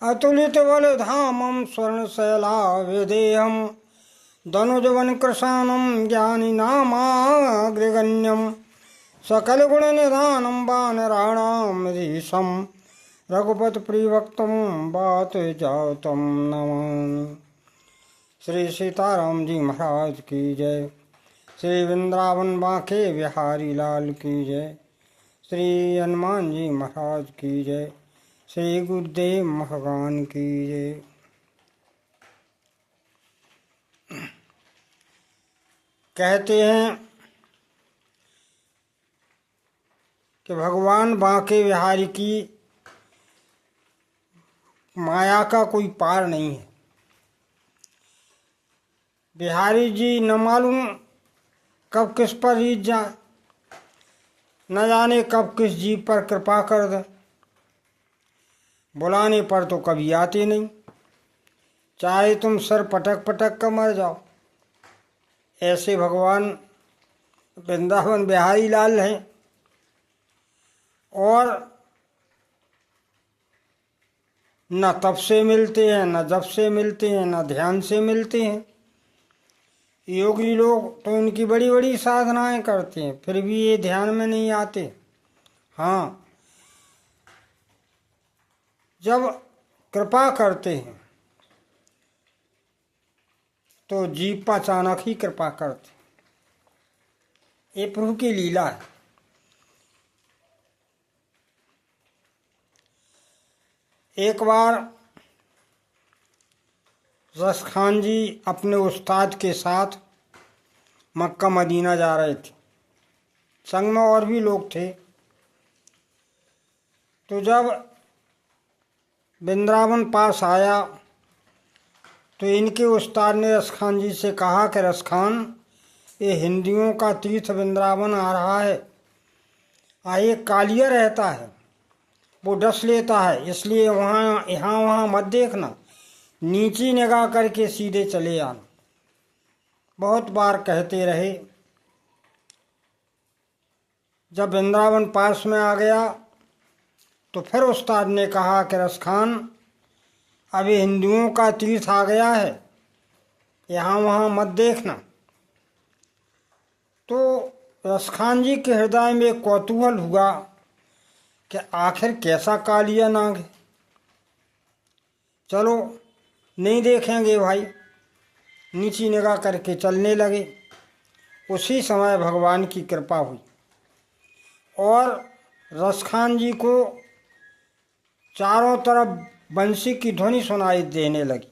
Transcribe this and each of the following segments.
अतुलित बल धामं स्वर्णशैलाविधेयं धनुजवन कृशानं ज्ञानिनामाग्रगण्यं सकलगुणनिधानं वानराणामधीशं रघुपतिप्रियभक्तं बात जातं नमामि। श्री सीताराम जी महाराज की जय। श्री वृंदावन बांके बिहारी लाल की जय। श्री हनुमान जी महाराज की जय। श्री गुरुदेव भगवान की जय। कहते हैं कि भगवान बांके बिहारी की माया का कोई पार नहीं है। बिहारी जी न मालूम कब किस पर रीझ जाए, न जाने कब किस जीव पर कृपा कर दे। बुलाने पर तो कभी आते नहीं, चाहे तुम सर पटक पटक कर मर जाओ। ऐसे भगवान वृंदावन बिहारी लाल हैं। और न तप से मिलते हैं, न जप से मिलते हैं, न ध्यान से मिलते हैं। योगी लोग तो इनकी बड़ी बड़ी साधनाएं करते हैं, फिर भी ये ध्यान में नहीं आते। हाँ, जब कृपा करते हैं तो जीव पर अचानक ही कृपा करते। ये प्रभु की लीला है। एक बार रस खान जी अपने उस्ताद के साथ मक्का मदीना जा रहे थे। संग में और भी लोग थे। तो जब वृंदावन पास आया तो इनके उस्ताद ने रस खान जी से कहा कि रस खान, ये हिंदुओं का तीर्थ वृंदावन आ रहा है, एक कालिया रहता है, वो डस लेता है, इसलिए वहाँ यहाँ वहाँ मत देखना, नीची निगाह करके सीधे चले आना। बहुत बार कहते रहे। जब वृंदावन पास में आ गया तो फिर उस्ताद ने कहा कि रस खान, अभी हिंदुओं का तीर्थ आ गया है, यहाँ वहाँ मत देखना। तो रस खान जी के हृदय में कौतूहल हुआ कि आखिर कैसा कालिया नाग है। चलो नहीं देखेंगे भाई, नीची निगाह करके चलने लगे। उसी समय भगवान की कृपा हुई और रस खान जी को चारों तरफ बंसी की ध्वनि सुनाई देने लगी।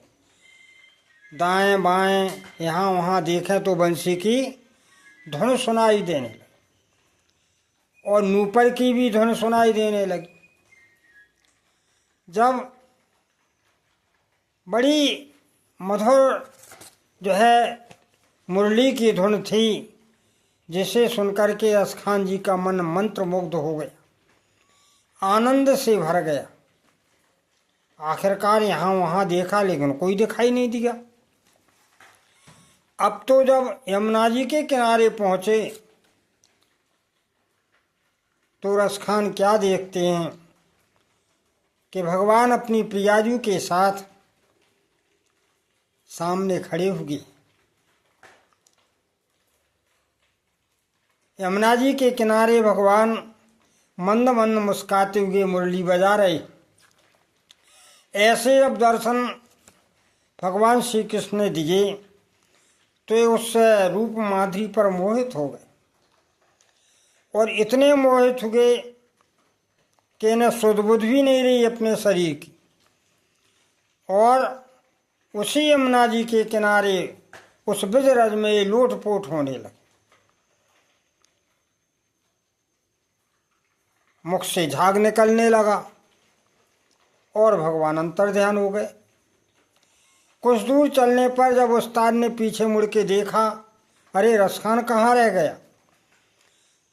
दाएं बाएं यहाँ वहाँ देखें तो बंसी की धुन सुनाई देने लगी और नूपुर की भी धुन सुनाई देने लगी। जब बड़ी मधुर जो है मुरली की धुन थी, जिसे सुनकर के रस खान जी का मन मंत्रमुग्ध हो गया, आनंद से भर गया। आखिरकार यहाँ वहाँ देखा लेकिन कोई दिखाई नहीं दिया। अब तो जब यमुना जी के किनारे पहुँचे तो रस खान क्या देखते हैं कि भगवान अपनी प्रियाजू के साथ सामने खड़े हुए। यमुना जी के किनारे भगवान मंद मंद मुस्काते हुए मुरली बजा रहे। ऐसे अब दर्शन भगवान श्री कृष्ण ने दिए तो उस रूप माधुरी पर मोहित हो गए और इतने मोहित हो गए कि इन्हें सुध बुध भी नहीं रही अपने शरीर की। और उसी यमुना जी के किनारे उस ब्रज में लोटपोट होने लगे। मुख से झाग निकलने लगा और भगवान अंतर्ध्यान हो गए। कुछ दूर चलने पर जब उस्ताद ने पीछे मुड़ के देखा, अरे रस खान कहाँ रह गया,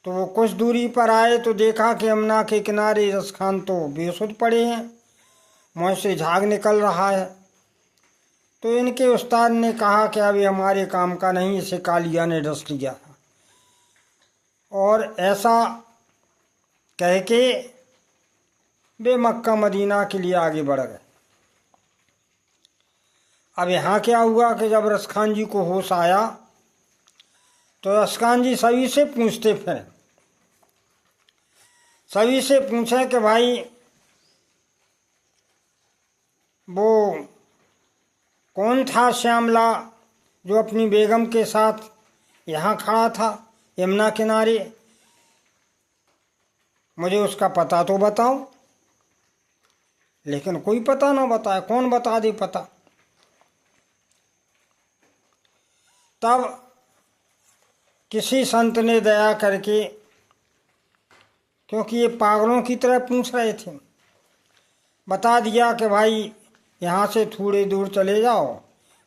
तो वो कुछ दूरी पर आए तो देखा कि यमुना के किनारे रस खान तो बेसुध पड़े हैं, मुँह से झाग निकल रहा है। तो इनके उस्ताद ने कहा कि अभी हमारे काम का नहीं, इसे कालिया ने डस लिया। और ऐसा कह के वे मक्का मदीना के लिए आगे बढ़ गए। अब यहाँ क्या हुआ कि जब रसखान जी को होश आया तो रसखान जी सभी से पूछते फिरे, सभी से पूछे कि भाई वो कौन था श्यामला जो अपनी बेगम के साथ यहाँ खड़ा था यमुना किनारे, मुझे उसका पता तो बताओ। लेकिन कोई पता ना बताए, कौन बता दे पता। तब किसी संत ने दया करके, क्योंकि ये पागलों की तरह पूछ रहे थे, बता दिया कि भाई यहाँ से थोड़ी दूर चले जाओ,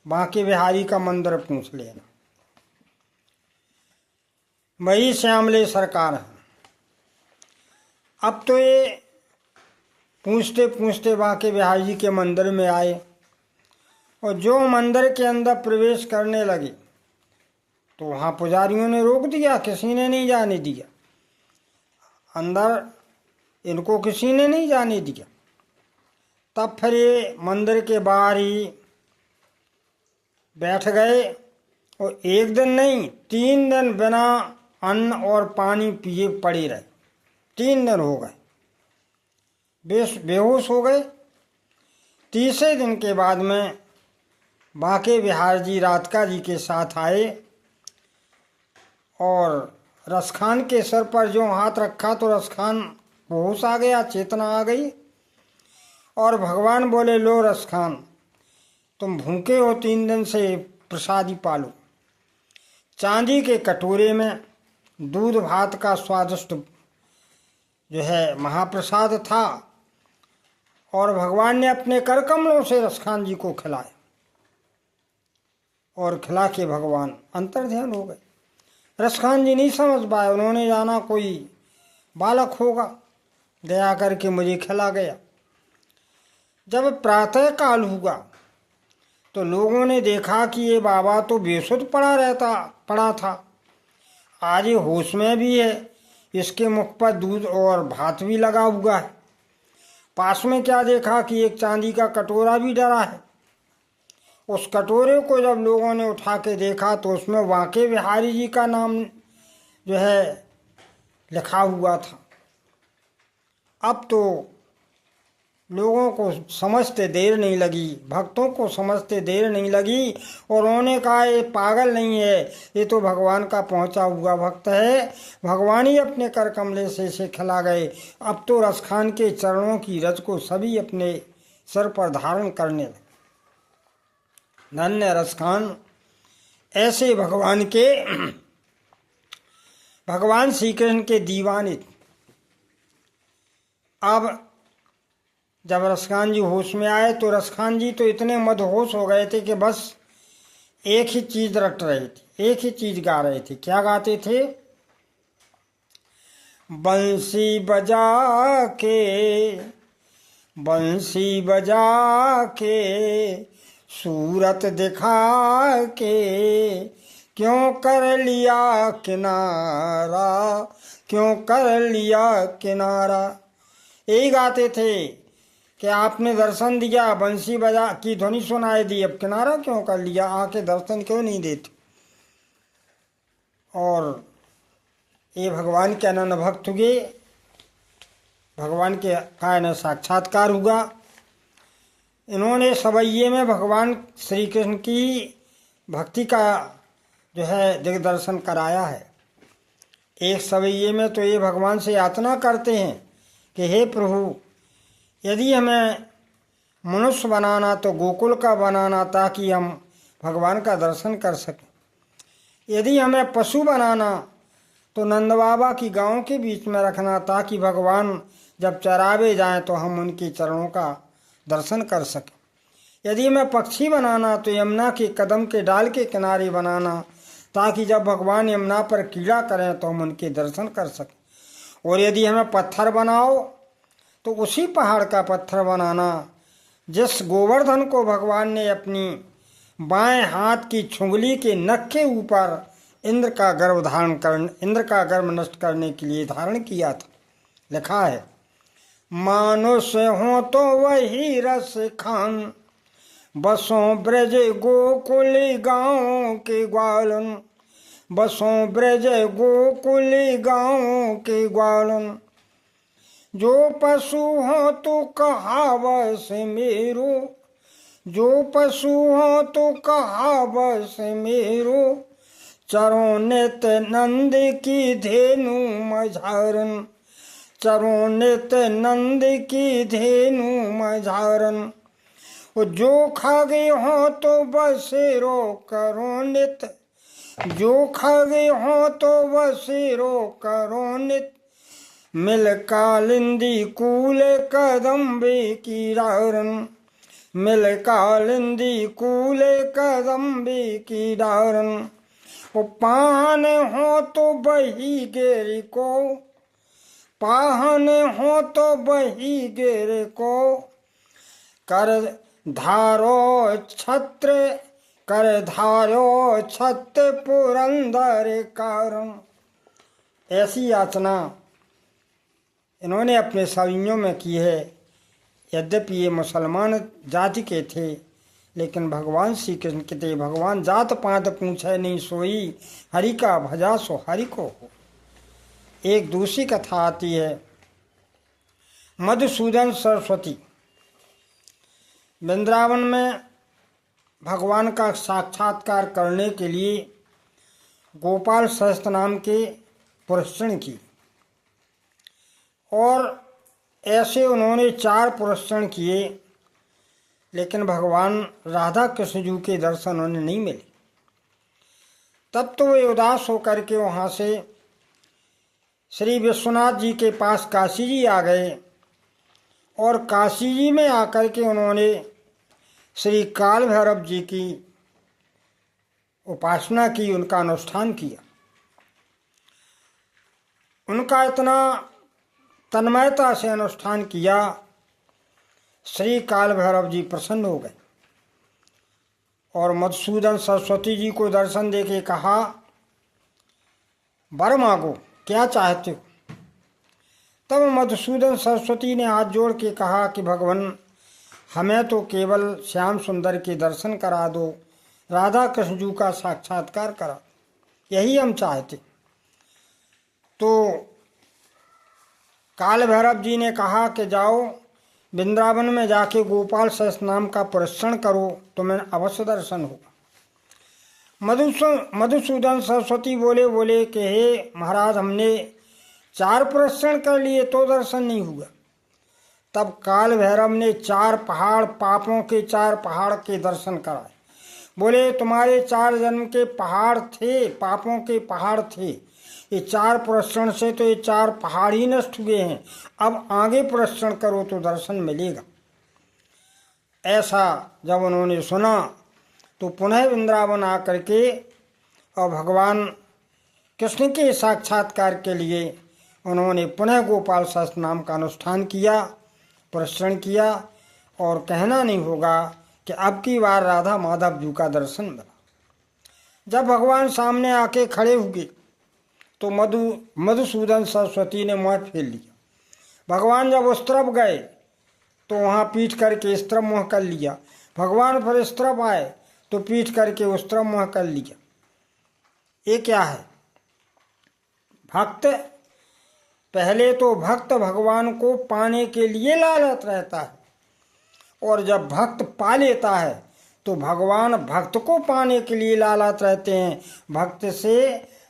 बांके बिहारी का मंदिर पूछ लेना, वही श्यामले सरकार है। अब तो ये पूछते पूछते बांके बिहारी जी के मंदिर में आए और जो मंदिर के अंदर प्रवेश करने लगे तो वहाँ पुजारियों ने रोक दिया, किसी ने नहीं जाने दिया अंदर, इनको किसी ने नहीं जाने दिया। तब फिर ये मंदिर के बाहर ही बैठ गए और एक दिन नहीं 3 दिन बिना अन्न और पानी पिए पड़े रहे। 3 दिन हो गए, बेहोश हो गए। तीसरे दिन के बाद में बांके बिहार जी राधिका जी के साथ आए और रसखान के सर पर जो हाथ रखा तो रसखान होश आ गया, चेतना आ गई। और भगवान बोले, लो रसखान, तुम भूखे हो 3 दिन से, प्रसादी पालो। चांदी के कटोरे में दूध भात का स्वादिष्ट जो है महाप्रसाद था और भगवान ने अपने कर कमलों से रसखान जी को खिलाया और खिला के भगवान अंतर्ध्यान हो गए। रसखान जी नहीं समझ पाए, उन्होंने जाना कोई बालक होगा, दया करके मुझे खिला गया। जब प्रातः काल हुआ तो लोगों ने देखा कि ये बाबा तो बेसुध पड़ा था, आज ये होश में भी है, इसके मुख पर दूध और भात भी लगा हुआ है। पास में क्या देखा कि एक चांदी का कटोरा भी डरा है। उस कटोरे को जब लोगों ने उठा के देखा तो उसमें बांके बिहारी जी का नाम जो है लिखा हुआ था। अब तो लोगों को समझते देर नहीं लगी, भक्तों को समझते देर नहीं लगी और उन्होंने कहा ये पागल नहीं है, ये तो भगवान का पहुंचा हुआ भक्त है, भगवान ही अपने कर कमले से इसे खिला गए। अब तो रसखान के चरणों की रज को सभी अपने सर पर धारण करने लगे। धन्य रसखान, ऐसे भगवान श्री कृष्ण के दीवाने। अब जब रसखान जी होश में आए तो रसखान जी तो इतने मदहोश हो गए थे कि बस एक ही चीज रट रहे थे, एक ही चीज गा रहे थे। क्या गाते थे? बंसी बजा के सूरत दिखा के क्यों कर लिया किनारा। यही गाते थे कि आपने दर्शन दिया, बंसी बजा की ध्वनि सुनाई दी, अब किनारा क्यों कर लिया, आके दर्शन क्यों नहीं देते। और ये भगवान के अनन्य भक्त हुए, भगवान के का इन्हें साक्षात्कार हुआ। इन्होंने सवैये में भगवान श्री कृष्ण की भक्ति का जो है दिग्दर्शन कराया है। एक सवैये में तो ये भगवान से याचना करते हैं कि हे प्रभु, यदि हमें मनुष्य बनाना तो गोकुल का बनाना ताकि हम भगवान का दर्शन कर सकें। यदि हमें पशु बनाना तो नंद बाबा की गांव के बीच में रखना ताकि भगवान जब चरावे जाएं तो हम उनके चरणों का दर्शन कर सकें। यदि हमें पक्षी बनाना तो यमुना के कदम के डाल के किनारे बनाना ताकि जब भगवान यमुना पर कीड़ा करें तो हम उनके दर्शन कर सकें। और यदि हमें पत्थर बनाओ तो उसी पहाड़ का पत्थर बनाना जिस गोवर्धन को भगवान ने अपनी बाएं हाथ की छुंगली के नख के ऊपर इंद्र का गर्भ नष्ट करने के लिए धारण किया था। लिखा है, मानुष हो तो वही रस खान, बसों ब्रज गोकुल गाँव के ग्वालन, बसों ब्रज गोकुल गाँव के ग्वालन। जो पशु हो तो कहावस मेरो, जो पशु हो तो कहावस मेरो। चरों नित नंद की धेनु मझारन, चरों नित नंद की धेनु मझारन। जो खागे हो तो बसेरो करो नित, जो खागे हो तो बसेरो करो नित। मिल कालिंदी कूल कदम्बे की डारन, मिल कालिंदी कूल कदम्बे की डारन। वो पाहन हो तो बही गेर को, पाहन हो तो बही गेर को। कर धारो छत्र, कर धारो छत्र पुरंदर कारण। ऐसी याचना इन्होंने अपने सवियों में की है। यद्यपि ये मुसलमान जाति के थे, लेकिन भगवान श्री कृष्ण कहते भगवान जात पात पूछे नहीं सोई, हरि का भजा सो हरि को हो। एक दूसरी कथा आती है, मधुसूदन सरस्वती वृंदावन में भगवान का साक्षात्कार करने के लिए गोपाल सहस्त्र नाम के पुरस्कृत की, और ऐसे उन्होंने 4 पुरस्कृत किए, लेकिन भगवान राधा कृष्ण जी के दर्शन उन्हें नहीं मिले। तब तो वे उदास होकर के वहाँ से श्री विश्वनाथ जी के पास काशी जी आ गए, और काशी जी में आकर के उन्होंने श्री काल भैरव जी की उपासना की, उनका अनुष्ठान किया। उनका इतना तन्मयता से अनुष्ठान किया, श्री काल भैरव जी प्रसन्न हो गए और मधुसूदन सरस्वती जी को दर्शन देके कहा, वर मांगो, क्या चाहते हो। तब मधुसूदन सरस्वती ने हाथ जोड़ के कहा कि भगवान, हमें तो केवल श्याम सुंदर के दर्शन करा दो, राधा कृष्ण जी का साक्षात्कार करा, यही हम चाहते। तो काल भैरव जी ने कहा कि जाओ वृंदावन में जाके गोपाल सहस्त्र नाम का पुरस्कृत करो, तुम्हें अवश्य दर्शन होगा। मधुसूदन सरस्वती बोले कि हे महाराज, हमने 4 पुरस्कृत कर लिए तो दर्शन नहीं हुआ। तब काल भैरव ने 4 पहाड़, पापों के 4 पहाड़ के दर्शन कराए। बोले तुम्हारे 4 जन्म के पहाड़ थे, पापों के पहाड़ थे, ये 4 पुरस्कृत से तो ये 4 पहाड़ ही नष्ट हुए हैं, अब आगे पुरस्कृत करो तो दर्शन मिलेगा। ऐसा जब उन्होंने सुना तो पुनः वृंदावन आकर के और भगवान कृष्ण के साक्षात्कार के लिए उन्होंने पुनः गोपाल सहस्त्र नाम का अनुष्ठान किया, पुरस्कृत किया, और कहना नहीं होगा कि अब की बार राधा माधव जी का दर्शन मिला। जब भगवान सामने आके खड़े हुए तो मधुसूदन सरस्वती ने मुँह फेर लिया। भगवान जब उस तरफ गए तो वहाँ पीठ करके इस तरफ मुँह कर लिया, भगवान फिर इस तरफ आए तो पीठ करके उस तरफ मुँह कर लिया। ये क्या है? भक्त, पहले तो भक्त भगवान को पाने के लिए लालच रहता है, और जब भक्त पा लेता है तो भगवान भक्त को पाने के लिए लालच रहते हैं, भक्त से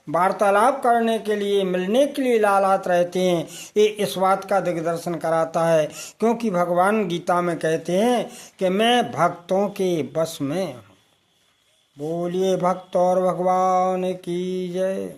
वार्तालाप करने के लिए, मिलने के लिए लालच रहते हैं। ये इस बात का दिग्दर्शन कराता है, क्योंकि भगवान गीता में कहते हैं कि मैं भक्तों के बस में हूँ। बोलिए भक्त और भगवान की जय।